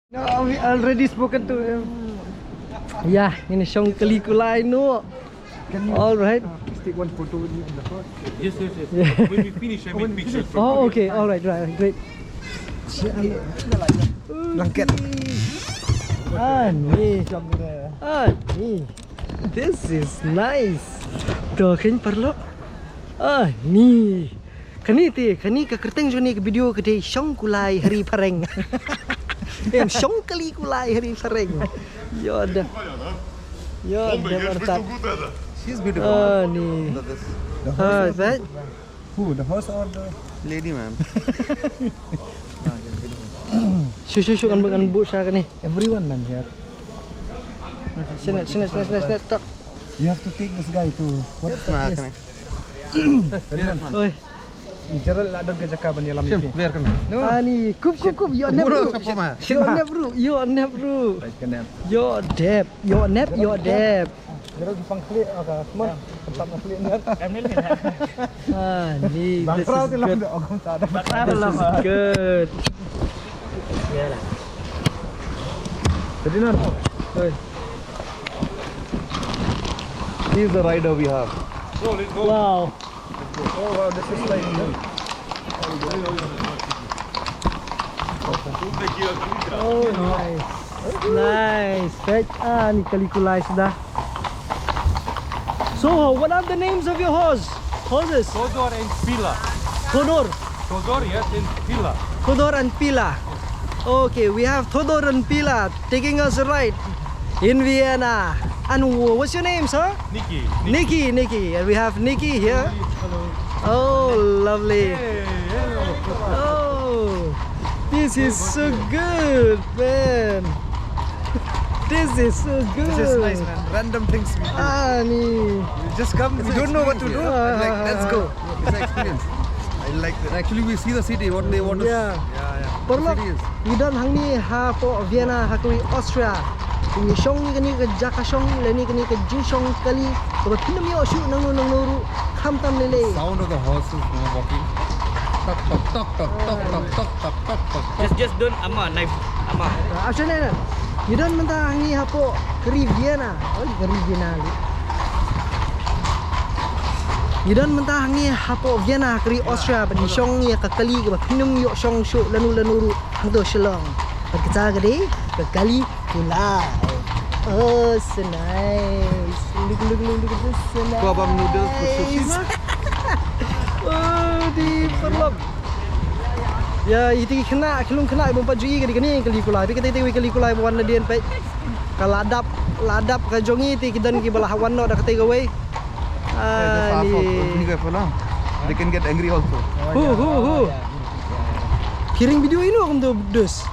No, we already spoken to him. Yeah, ini shong kulai no. All right. Take one photo with me in the front. Yes. Yeah. When we finish, I make pictures from Oh, okay. All right, great. Blanket. Ni. Ni. This is nice. Tuh, kayaknya perlu. Ni. Kani ke kerteng joni ke video ke dei shong kulai hari phareng. Yang shong kali kulai hari phareng. Ya dah. Ya dah mantap. She's beautiful. Ni. The horse. That. Who? The horse or the lady, ma'am? Shuh kan bu saya ni. Everyone, man, here. Sini. Tak. You have to take this guy to what's that place? Oi. Jylla ada kerja ban dalam ini. Biar kan. Ni, kup. You nap bro. You nap bro. You dep. Jero Jepang klik agak smart tempat ngeklik kan. Ni. Background tu lah orang tak ada. This is good. Yeah. Jadi nan. He is the rider we have. So let's go. Wow. Oh wow, this is like Oh, nice. Fetch. Ni kali kulai sudah. So, what are the names of your horses? Todor and Pila. Todor Yes, and Pila. Todor and Pila. Okay, we have Todor and Pila taking us a ride in Vienna. And what's your name, sir? Nikki. Nikki. And we have Nikki here. Oh, lovely. Oh, this is so good, man. This is so good. This is nice, man. Random things we do. Ni. We just come. We don't know what to do. Like, let's go. It's an experience. I like that. Actually, we see the city. What they want to. Yeah. What the Perlu city is. we don't hangne ha po Vienna ha kali Austria. Ini shong ni kani ke jaka shong, leni kani ke jing shong kali. Kalau pinam yo shuh nang nuru kham tam lele. Sound of the horses walking. Tok. Just don't knife. Asal ni. You don't mentah hangne ha po keri Vienna. Oh, keri Vienna. You don't mentah hangne ha po Vienna keri Austria. Bani shong ni ke kali ke pinam yo shong shuh nuru hang tu shalong. Kita gede ke kali kulai. Oh, so nice. Look at this. So nice. Kebab noodles with sushi. Oh, di perlop. Ya, itu kena, kelung kena ibu pajui ke kini kali kulai. Tapi kita itu kali kulai warna dia pe. Kalau ladap ke jongi itu kita ni balah warna dah kata gawe. They can get angry also. Who. Kiring video ini aku tu dus.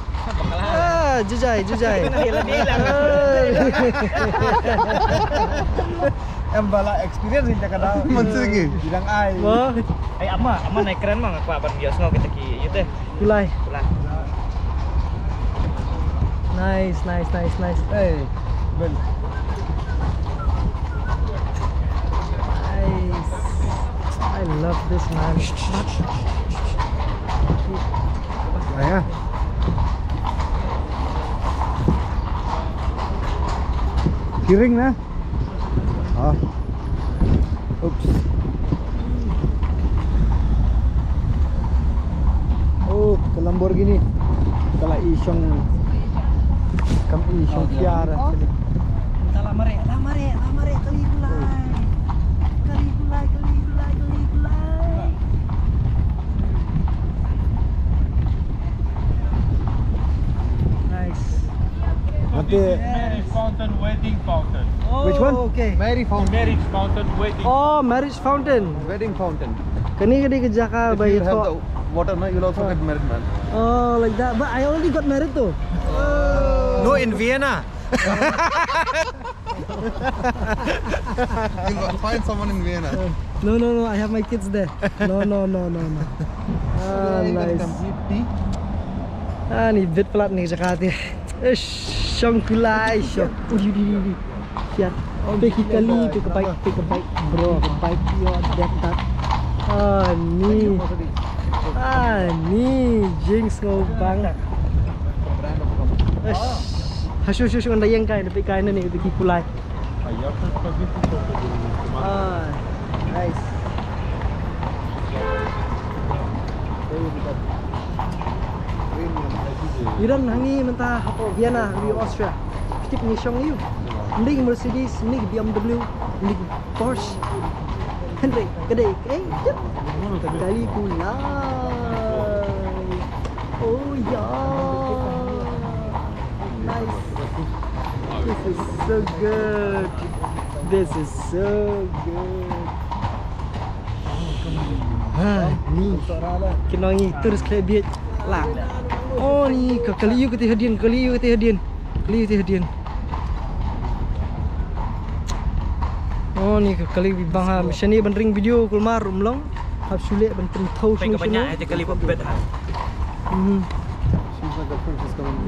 Jujai. Bala experience ini kadang mencengi. Bilang ai. Ama naik keren mah aku aban biasa ngau kita ki ieu teh. Kulai. Nice. Hey, well. Nice. I love this, man. Ya. Kiring na. Oops. Oh, ke Lamborghini. Kalau isong Fiara. Minta lamare kali kulai. Nice. Marriage fountain, wedding fountain. Oh, Which one? Okay. Marriage fountain. Marriage fountain, wedding. Oh, marriage fountain. Wedding fountain. Kani ke jaka If bayi you have the ko. water, no, you'll also get married, man. Oh, like that. But I already got married though. No, in Vienna. You'll find someone in Vienna. No. I have my kids there. No. Nice. Ni bit pelat ni Jakarta. Shong kulai shong. Siap. Pergi kali pick a bike, bro. Bike yo that. Ni jinx ngobang. Hashu anda iaidkai tapi kane ni tu kulai. Nice. Iran hangi Mynta hapo Vienna di Austria. Kita ni shong you. Ni Mercedes, ni BMW, ni Porsche. Hynrei, kedai. Kali kulai. Oh yeah. Nice. This is so good. This is so good. Ni kena ni terus kelebih lah. Oh ni kali you kita hadian. Oh ni kali bang ha macam ni benring video kulmar rumlong. Hab sulit benteng tahu Pengen banyak aja kali buat bed.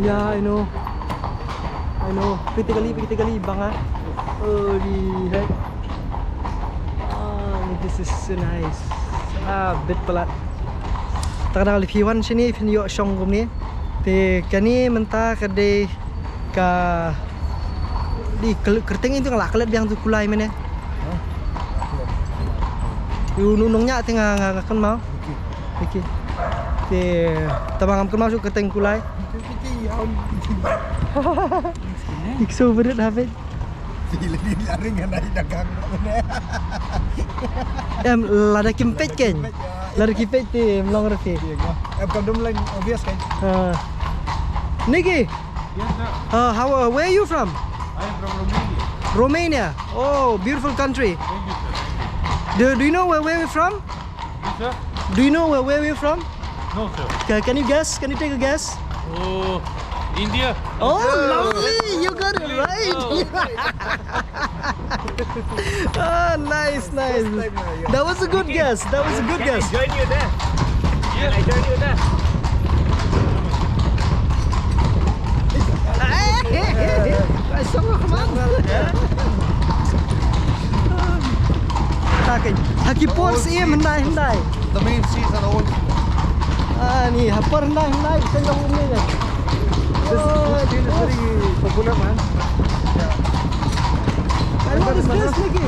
Yeah, I know. Kita kali bang ha. Oh lihat. This is so nice. Bet pelat. Takkan kali piwan sini pinjau shong kum ni. Te kani Mynta kedai ka di kerteng itu ngelak kelet biang tu kulai mana? Nungnya tengah ngakan mau. Okey. Te tabang ngakan mau kerteng kulai. Ikso berat Hafid. Lari dengan dagang. Lada kimpet kan? Lada kimpet tu melong rafi. Kandung lain obvious kan? Niki, where are you from? I am from Romania. Romania. Oh, beautiful country. Thank you, sir. Do you know where we're from? Yes, sir? Do you know where we're from? No, sir. Can you guess? Can you take a guess? Oh, India. Oh, lovely! You got it right. Nice. That was a good guess. Can I join you there? Yes. Can I join you there? The main streets are all. Ni hapar hendai tengok ni kan. This is very popular, man. And what is this, Niki?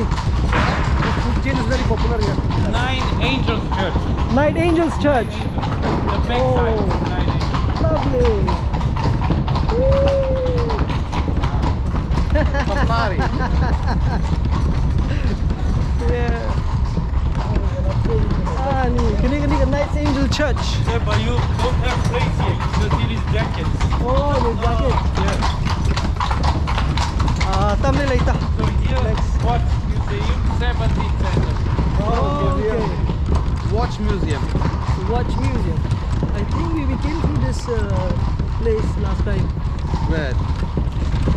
This food chain is very popular here. Nine Angels Church. Night Angels Church. The backside. Oh. Nine Angels. Lovely. Safari. Yeah. Ni Night Angel Church. Sir, but you don't have place here. So these jackets. Oh, the jacket. Yeah. Thumbnail later. So here, Next. watch museum, 17th century. Oh, okay. Watch museum. Watch museum. I think we came through this place last time. Where?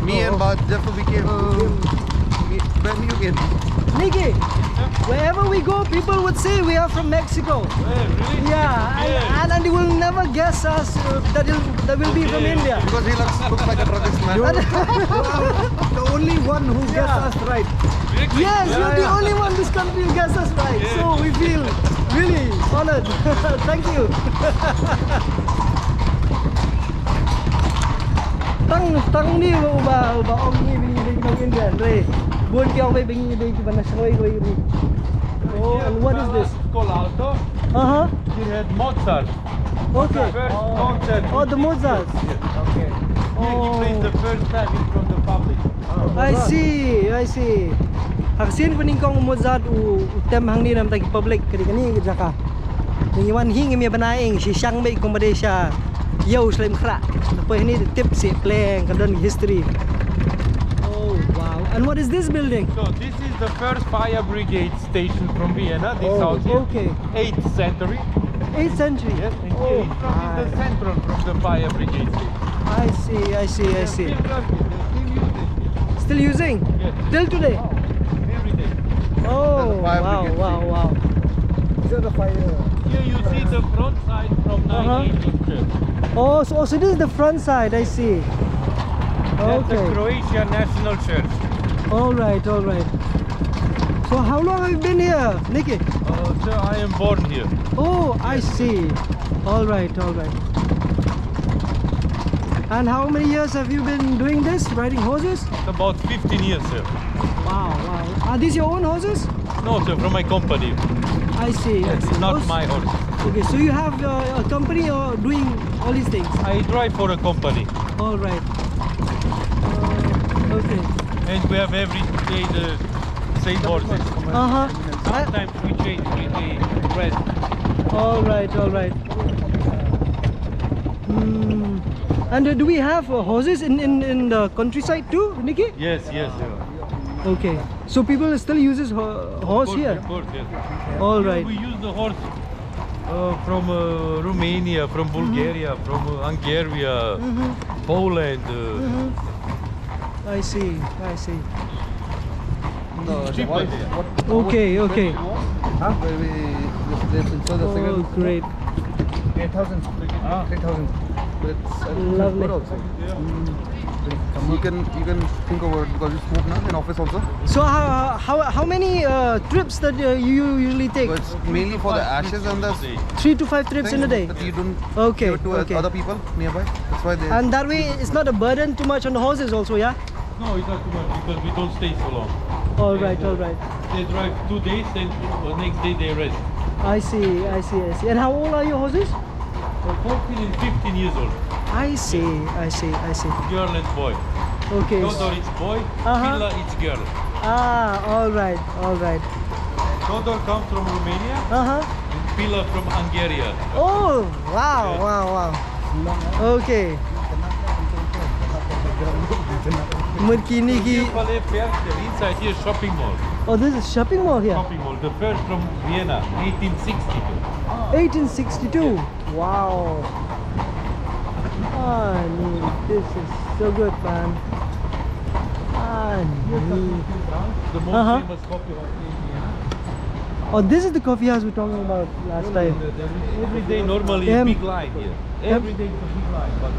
Me and Bad Jaffa we came. When you came? Niki, wherever we go, people would say we are from Mexico. Really? Yeah, and they will never guess us that will be from India. Because he looks like a traditional. The only one who guessed us right. Yes, you're the only one this country who gets us right. Yeah. So we feel really honored. Thank you. Tang ni ba ông ni bình nông India rồi. Buôn kêu về bình đi cái bên soi rồi. Oh, and what is this? Called Alto. You had Mozart. Okay. First concert. Oh, the Mozart. Okay. He played the first time in front of the public. I see. Sien nyngkong Mozart tem hangne nam tagi public kani jaka. Ngiwan hing mi banaing si sang be ko Malaysia. Yo selain khra. Lepas ni tip si pleng kadon history. Oh wow. And what is this building? So this is the first fire brigade station from Vienna. This house here. Okay. 8th century. 8th century. Yes. And here is the central from the fire brigade station. I see. Still working. They're Still using? Yes. Till today? Every day. Oh, fire brigade wow. These are the fire. Here you see the front side from 9 Angels Church. Oh, so this is the front side, I see. That's the Okay. Croatian National Church. All right. So how long have you been here, Niki? Sir, I am born here. Oh, I see. All right. And how many years have you been doing this, riding horses? It's about 15 years, sir. Wow, wow. Are these your own horses? No, sir, from my company. I see. I see. It's not Oh, my horse. Okay, so you have a company doing all these things? I drive for a company. All right. Okay. And we have every day the same horses. Uh-huh. Sometimes we change with the rest. All right, all right. And do we have horses in the countryside too, Nikki? Yes, yes, sir. Okay. So people still uses horse here? Of course, yes. All Here right. we use the horse from Romania, from Bulgaria, from Hungary, Poland. I see, I see. Cheaper there. Okay, okay. Huh? Oh, great. 8,000. 3,000. It's Lovely. good also. You can think over it because you smoke now in office also. So how many trips that you usually take? So it's mainly for the ashes and the 3 to 5 trips in a day? But you don't Okay, give it to okay. other people nearby. That's why they. And that way it's not a burden too much on the horses also, yeah? No, it's not too much because we don't stay so long. All right, all right. They drive 2 days and the next day they rest. I see, I see, I see. And how old are your horses? 14 and 15 years old. I see, I see, I see. Girl and boy. Okay. Todor is boy, Pila is girl. Ah, all right, all right. Todor comes from Romania Uh-huh. and Pila from Hungary. Oh, wow, wow, wow. Okay. Murkini ki. Inside here shopping mall. Oh, this is shopping mall here. Shopping mall, the first from Vienna, 1862. 1862. Wow. Ah, neat. This is so good, man. Ah, neat. The most famous coffee house in Vienna. Oh, this is the coffee house we were talking about last time. Every day normally a big line here. Every day it's a big line, but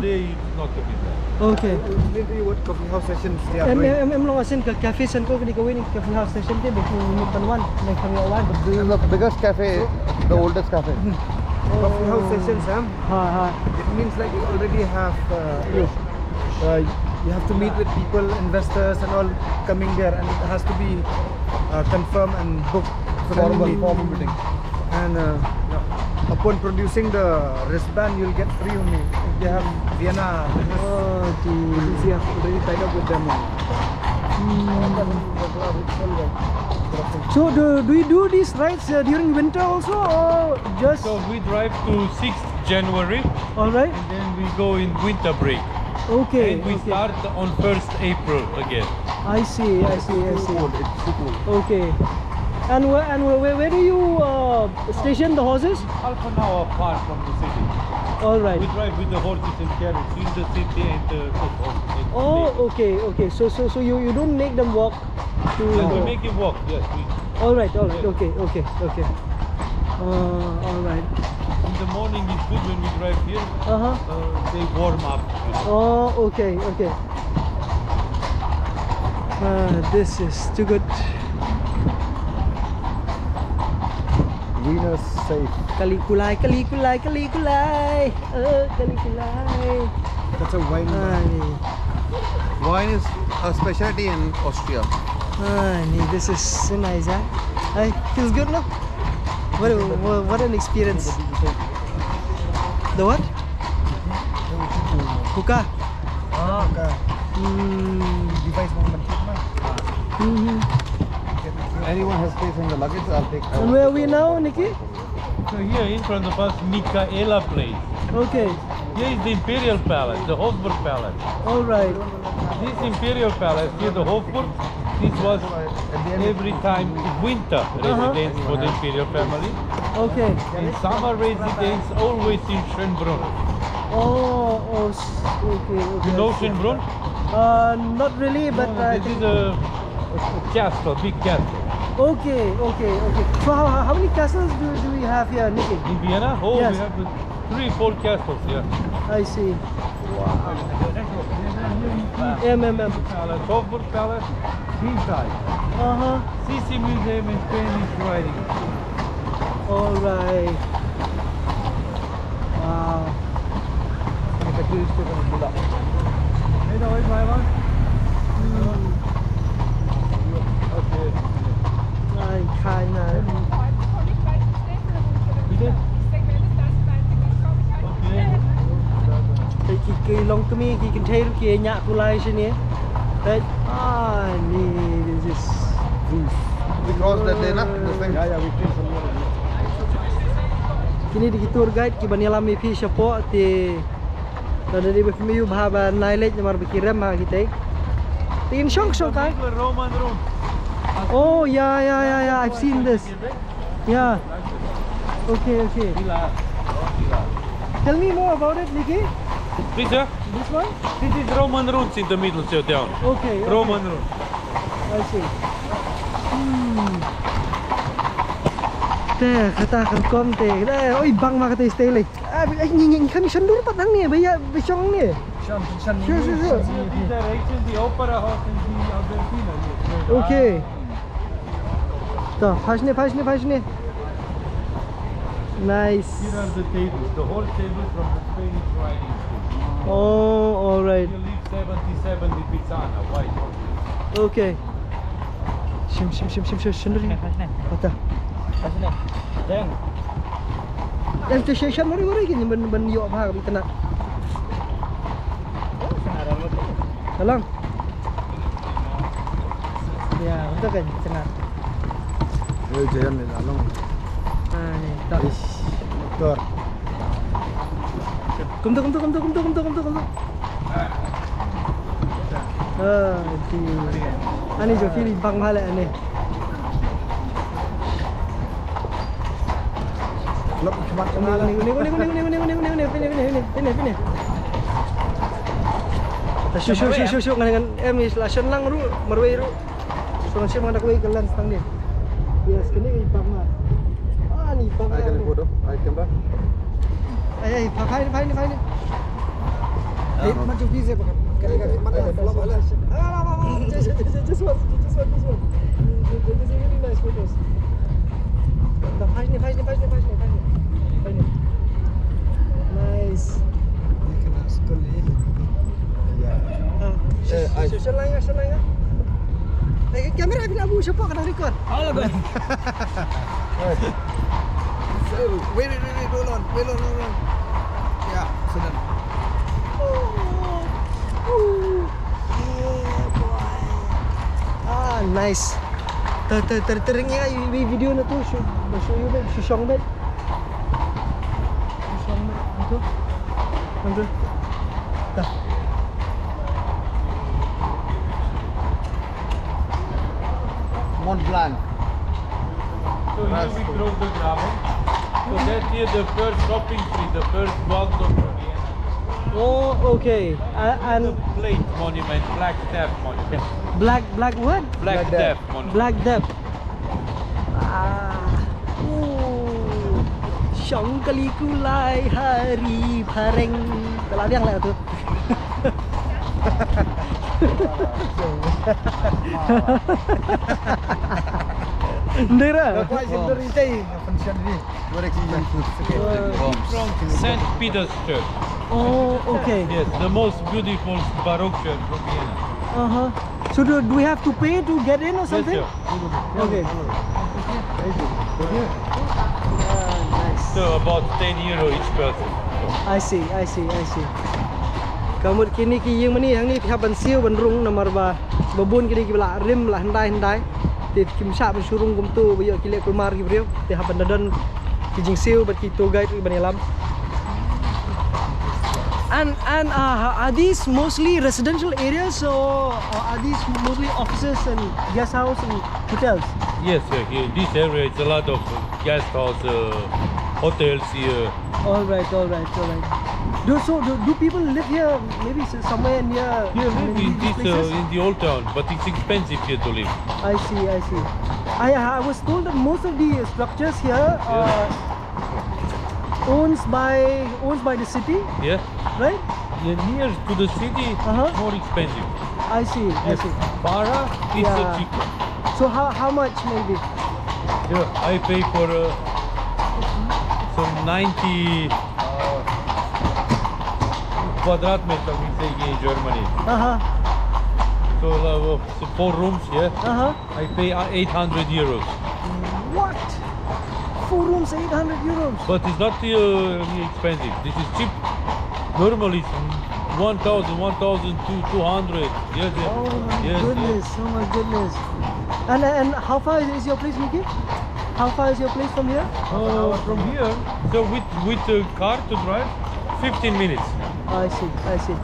today it's not a big line. Okay. Maybe what coffee house sessions they are Em doing. em lo asin ke cafe san ko kini kawin coffee house station ke beku tanwan mai kami awan. This is the biggest cafe, the oldest cafe. Coffee house sessions, Ha ha. it means like you already have you have to meet with people, investors and all coming there, and it has to be confirmed and booked Formal meeting. And upon producing the wristband, you'll get free only if they have Vienna. Oh, You have already tied up with them. So do you do these rides during winter also or just? So we drive to 6th January All right. and then we go in winter break. Okay. And we okay. start on 1st April again. I see. I see. I see. It's too cold. Okay. And where do you station the horses? Half an hour apart from the city. All right. We drive with the horses and carriage in the city and Oh, okay, okay. So you don't make them walk to. Yes, we make him walk. Yes, we. All right, all right. Okay, okay, okay. All right. In the morning it's good when we drive here. They warm up. Oh, okay, okay. This is too good. Venus safe. Kali kulai. Kali kulai. That's a wine. Wine is a specialty in Austria. This is so nice, huh? Hey, feels good, no? What an experience. The what? Hookah. Device Anyone has space in the luggage, I'll take. And where are we now, Nikki? So here in front of us, Meghalaya place. Okay. Here is the Imperial Palace, the Hofburg Palace. All right. This Imperial Palace, here the Hofburg, this was every time winter residence for the Imperial family. Okay. In summer residence always in Schönbrunn. Okay. You know Schönbrunn? Not really, but This is a castle, big castle. okay. So how many castles do we have here, Nikki? In Vienna? Oh, Yes. we have 3-4 castles here. I see. Palace, Hofburg Palace, Mynta. Sisi Museum and Spanish writing. All right. Wow. Keine. Cái long kami cái container kia nhạc kulai sini. Right? This is We crossed that day, na? The thing. Yeah, we came from here. kini di tour guide ki baniala mi phi chapo ti dan dari mi yu bha ba nailej mar bikiram ma kita. Tin shong ka. Roman room. Oh yeah, I've seen this. Yeah. Okay. Tell me more about it, Niki. This, yeah? This one? This is Roman roots in the middle, so down. Okay. Roman root. I see. Teh, kata kom teh. Oi bang ma kata stay leh. Ni kami sendur patang ni, baya besong ni. Sure. These are actually the opera house in the Argentina. Yes. Okay. So, pass ni. Nice. Here are the tables, the whole table from the Spanish riding school. Oh, all right. You live 77 di Pizzana, white. Okay. Shim sendur ni. Kata. Jeng. Yang tu session mari gini ben yo bha bi kena. Tolong. Ya, betul kan? Senang. Jayan ni lalong. Ni, tak. Motor. Kum tu. Di. Ani jo fili bang hala ni. Lop cemat kenal. Ni. Fini. Shuh dengan is la shen lang ru marwei ru. So nang siapa nak wei kelan stang ni. Yes, kini bang ma. Ni bang. I can photo. I can back. Fine. Macam visa pakai. Kali makan lop hala. Just one. This is really nice photos. Fine. Nice. Ni kena sekali. Shuh lain. Kamera bila abu siapa kena record? Halo guys. Wait, roll on. Ya, sudah. Nice. Teringnya video na tu show you back, shong back. Itu. Dah. Mont Blanc. So here we drove the gravel. So that's here the first shopping street, the first walk of Vienna. Oh, okay. And The plate monument, Black Death monument. black what? Black Death monument. Black Death. Shong kali kulai hari phareng. Telah biang lah tu. Ndera. Kau asyik berintai function ni. From St. Peter's Church. Oh, okay. Yes, the most beautiful Baroque church from Vienna. So do we have to pay to get in or Yes, something? sir. Okay. Nice. So about 10 euro each person. I see. Kamu kini ki yang mana yang ni pihak bansiu banrung namar ba babun kini ki bela rim lah handai. Ti kim sha ban surung kum tu bayo ki lek kumar ki brio. Ti ha bandadan ki jing siu bat ki tour guide ban elam. And are these mostly residential areas or are these mostly offices and guest house and hotels? Yes, sir. Here in this area it's a lot of guest house, hotels here. All right. Do people live here? Maybe somewhere near. Here live in this places? in the old town, but it's expensive here to live. I see. I was told that most of the structures here are owns by the city, Yeah. right? Yeah, near to the city, more expensive. I see. Para is Yeah. cheaper. So how much maybe? Yeah, I pay for some 90 kvadratmeter we say here in Germany. So 4 rooms, yeah. I pay 800 euros. What? 4 rooms, 800 euros. But it's not expensive. This is cheap. Normally it's 1,000, 1,200. Yes, yes. Oh my yes, goodness, oh my goodness. And how far is your place, Nikki? How far is your place from here? From here, so with the car to drive, 15 minutes. I see, I see.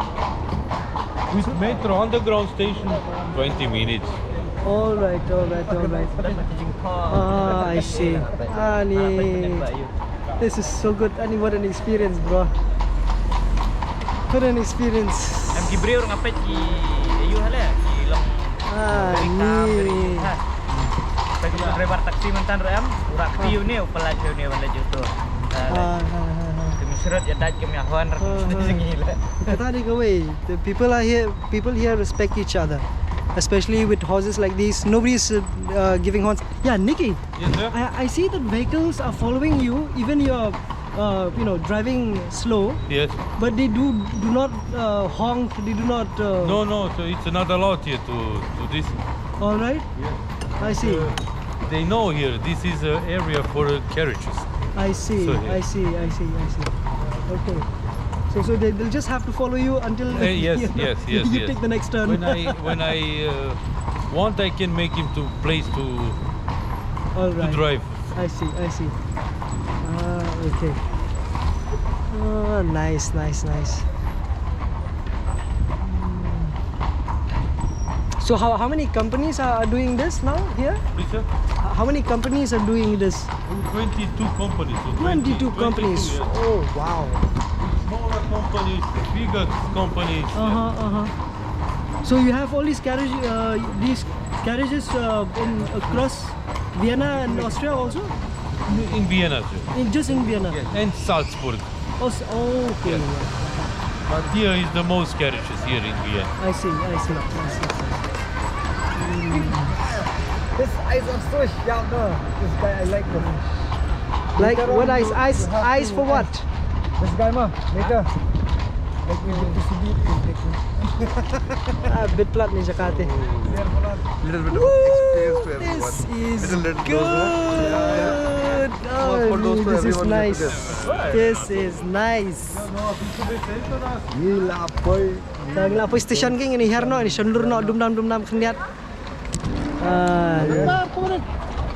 With metro underground station, 20 minutes. All right, all right, all right. Ah, I see. Ani, this is so good. Ani, what an experience, bro. What an experience. Em kibre orang apa ki ayu hala ki long. Ani. Bagi driver taksi mentan ram, urak tiu ni pelaju ni wala juto. Kami surat ya dat kami ahwan gila. Kata away. The people are here. People here respect each other, especially with horses like these. Nobody's giving horns. Yeah, Nikki. Yes, sir. I see that vehicles are following you, even you're, driving slow. Yes. But they do not honk. They do not. No. So it's not allowed here to this. All right. Yes. I see. They know here. This is an area for carriages. I see. So, I see. Okay. So they'll just have to follow you until Yes. you take the next turn. When I want, I can make him to place to All right. drive. I see. Okay. Oh, nice. So how many companies are doing this now here? Yes, sir. How many companies are doing this? 22 companies. So 22 companies. yes. Oh wow. Smaller companies, bigger companies. So you have all these carriages across Vienna and Austria also? In Vienna, sir. Just in Vienna. Yes. And Salzburg. Okay. Yes. But here is the most carriages here in Vienna. I see. His eyes are so sharp, no? This guy, I like him. Like Later what on, eyes? you Eyes have to for what? This guy, ma, later. Like we get to see it, he'll take me. Bit plat ni Jakarta. Little bit of experience to everyone. This is Little let good. For those to This is everyone, nice. look at This is nice. Gila, boy. Tagla po station king ini herno ini shenlur no dumdam khniat.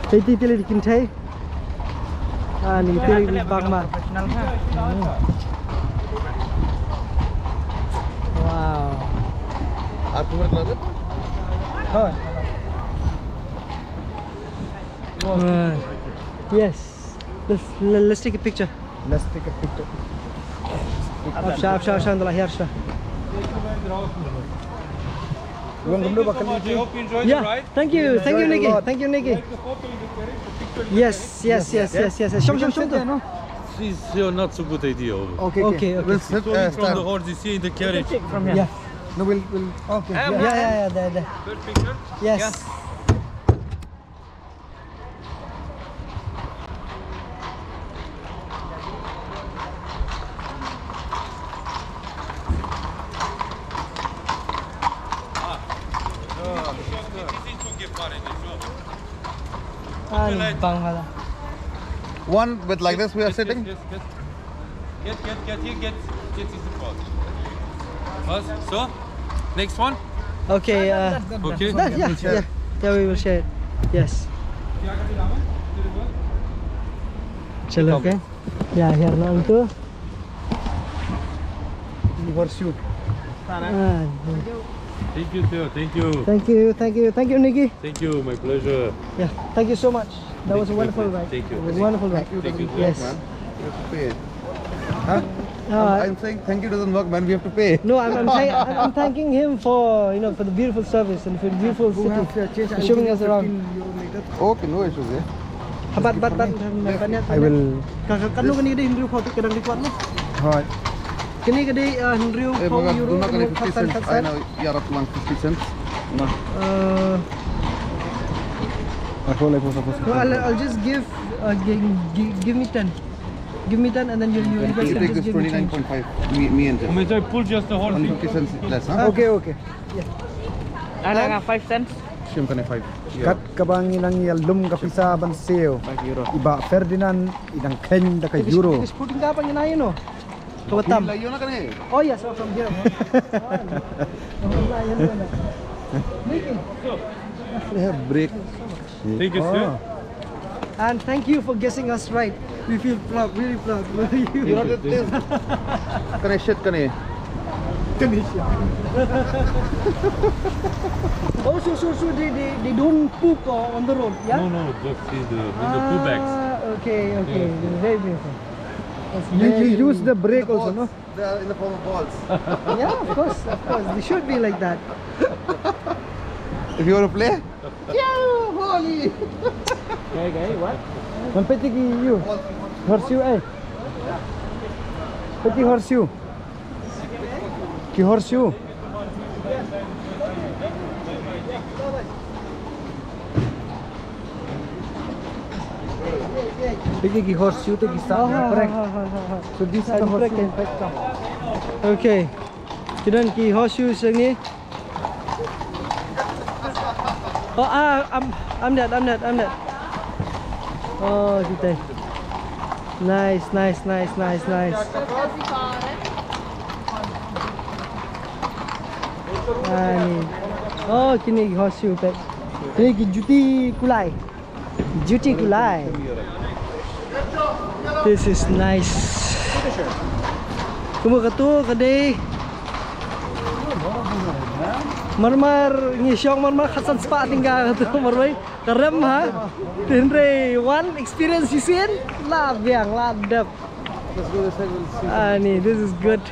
Titi tili dikin thai. Ni tili di bang ma. Wow. आपको मेरे class Yes. Let's take a picture. Let's take a picture. Sharp dah here sah. You want to do I hope you enjoyed the Yeah. ride. Thank you, Enjoyed a Nikki. lot. Thank you, Nikki. Like the photo in the carriage, the picture in the Yes. Shong. no? This is not so good idea. Okay. We'll sit So from the stand. horses here in the carriage. From here. Yeah. No, we'll okay. Yeah. There. First picture. Yes. Bang hala. One with like this we are sitting. Yes. Get here, get this spot. So, next one. Okay. Okay. Yeah. We will share it. Yes. Chalo, okay. Yeah, here now too. Horseshoe. Thank you, sir. Thank you. Thank you, Nikki. Thank you. My pleasure. Yeah, thank you so much. That was a Thank you. wonderful ride. Thank you. It was a wonderful ride. Thank you. Yes. Man, we have to pay. Huh? Uh, I'm saying thank you doesn't work, man. We have to pay. No, I'm thanking him for for the beautiful service and for the beautiful city, for showing us around. Okay, no issues. Yeah. But I will. Kanu kani kada Hindu khau kadang di kuat no. Alright. Kani kada Hindu Hey, khau Bhagat, euro do not kanu 50 cents. I know you're up to 50 cents. I hold like what's No, I'll just give me 10. give me that, and then you guys You can take just this give me change. 29.5. Me and just. May I pull just the whole Only thing? 50 cents less, huh? Okay, okay. Ada nga 5 cents. Shim kane 5. Kat kabangin ang yalum kapisa banseo. 5 euro. Iba Ferdinand idang ken da ka euro. This pudding dapat yun ayun, no? Kawatam. Layo na kane. Oh yes, oh, from here. They have break. Thank you, sir. And thank you for guessing us right. We feel proud, really proud. You know that this. Kane shit kane. Oh, so they don't poop on the road, yeah? No, just in the two bags. Okay, okay. Very beautiful. That's You very use the brake also, no? They are in the form of balls. Yeah, of course. They should be like that. If you want to play, holy. Okay, what? Mampeti ki you. Horseshoe eh. Peti horseshoe. Ki horseshoe. Peti ki horseshoe to ki sa brake. So this is the horseshoe. Okay. Kidan ki horseshoe sang ni. Oh, I'm that. Oh, kita. Nice. Ni. Oh, kini horseshoe pet. Kini ki juti kulai. This is nice. Kumu katu kadai. Marmar ngisong marmar khasan spa tinggal tu marmai kerem ha. Hynrei one experience you seen? Lab yang ladap. Let's go this side. We'll see. Ni this is good.